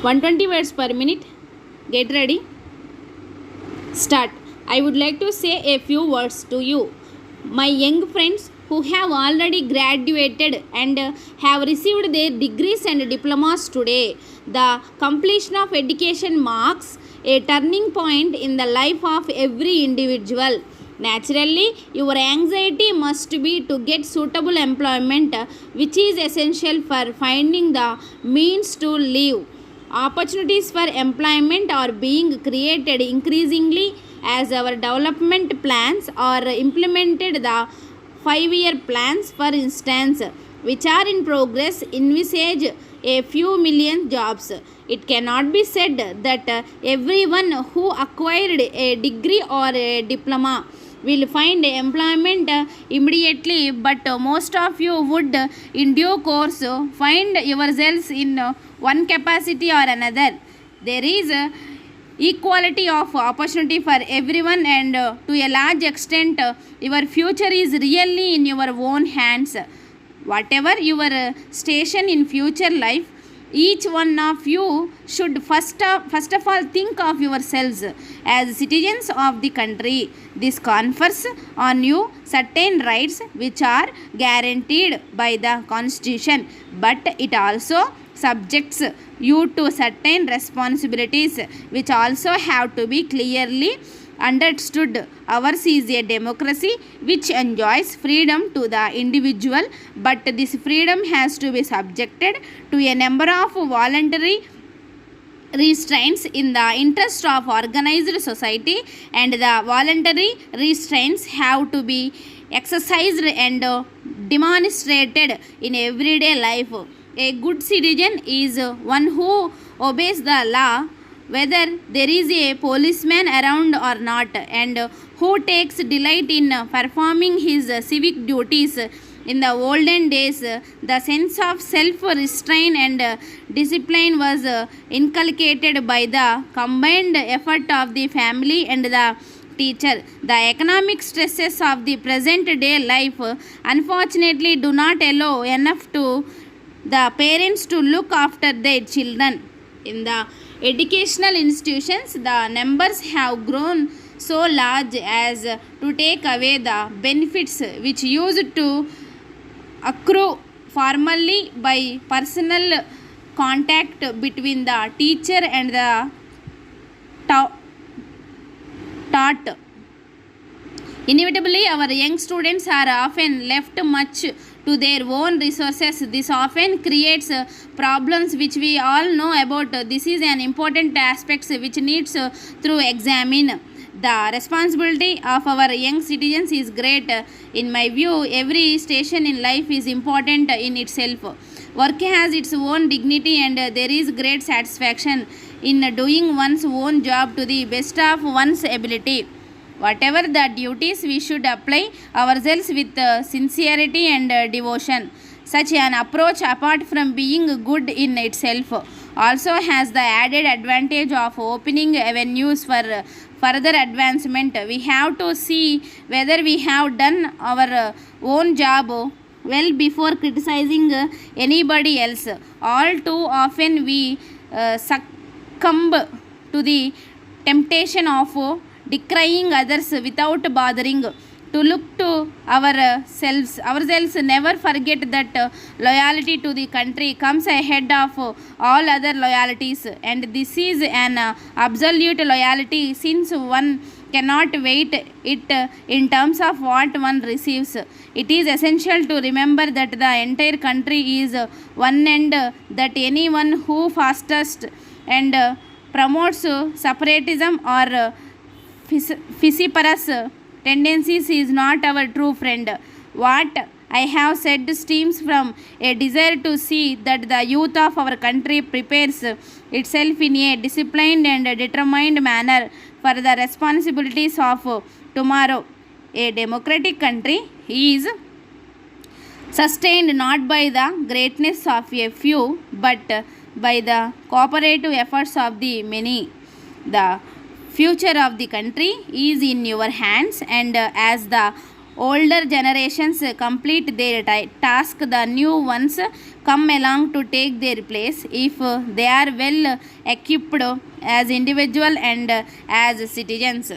120 words per minute. Get ready. Start. I would like to say a few words to you, my young friends who have already graduated and have received their degrees and diplomas today. The completion of education marks a turning point in the life of every individual. Naturally, your anxiety must be to get suitable employment, which is essential for finding the means to live. Opportunities for employment are being created increasingly as our development plans are implemented. The 5-year plans, for instance, which are in progress, envisage a few million jobs. It cannot be said that everyone who acquired a degree or a diploma will find employment immediately, but most of you would in due course find yourselves in one capacity or another. There is equality of opportunity for everyone, and to a large extent your future is really in your own hands. Whatever your station in future life, each one of you should first of all think of yourselves as citizens of the country. This confers on you certain rights which are guaranteed by the constitution, but it also subjects you to certain responsibilities which also have to be clearly understood. Ours is a democracy which enjoys freedom to the individual, but this freedom has to be subjected to a number of voluntary restraints in the interest of organized society, and the voluntary restraints have to be exercised and demonstrated in everyday life. A good citizen is one who obeys the law whether there is a policeman around or not, and who takes delight in performing his civic duties. In the olden days, the sense of self-restraint and discipline was inculcated by the combined effort of the family and the teacher. The economic stresses of the present day life unfortunately do not allow enough to the parents to look after their children. In the educational institutions, the numbers have grown so large as to take away the benefits which used to accrue formerly by personal contact between the teacher and the taught. Inevitably, our young students are often left much to their own resources. This often creates problems which we all know about. This is an important aspect which needs to examine. The responsibility of our young citizens is great. In my view, every station in life is important in itself. Work has its own dignity, and there is great satisfaction in doing one's own job to the best of one's ability. Whatever the duties, we should apply ourselves with sincerity and devotion. Such an approach, apart from being good in itself, also has the added advantage of opening avenues for further advancement. We have to see whether we have done our own job well before criticizing anybody else. All too often we succumb to the temptation of decrying others without bothering to look to ourselves. Never forget that loyalty to the country comes ahead of all other loyalties, and this is an absolute loyalty, since one cannot weight it in terms of what one receives. It is essential to remember that the entire country is one, and that anyone who fosters and promotes separatism or vociferous tendencies is not our true friend. What I have said stems from a desire to see that the youth of our country prepares itself in a disciplined and determined manner for the responsibilities of tomorrow. A democratic country is sustained not by the greatness of a few, but by the cooperative efforts of the many. The future of the country is in your hands, and as the older generations complete their task, the new ones come along to take their place if they are well equipped as individual and as citizens.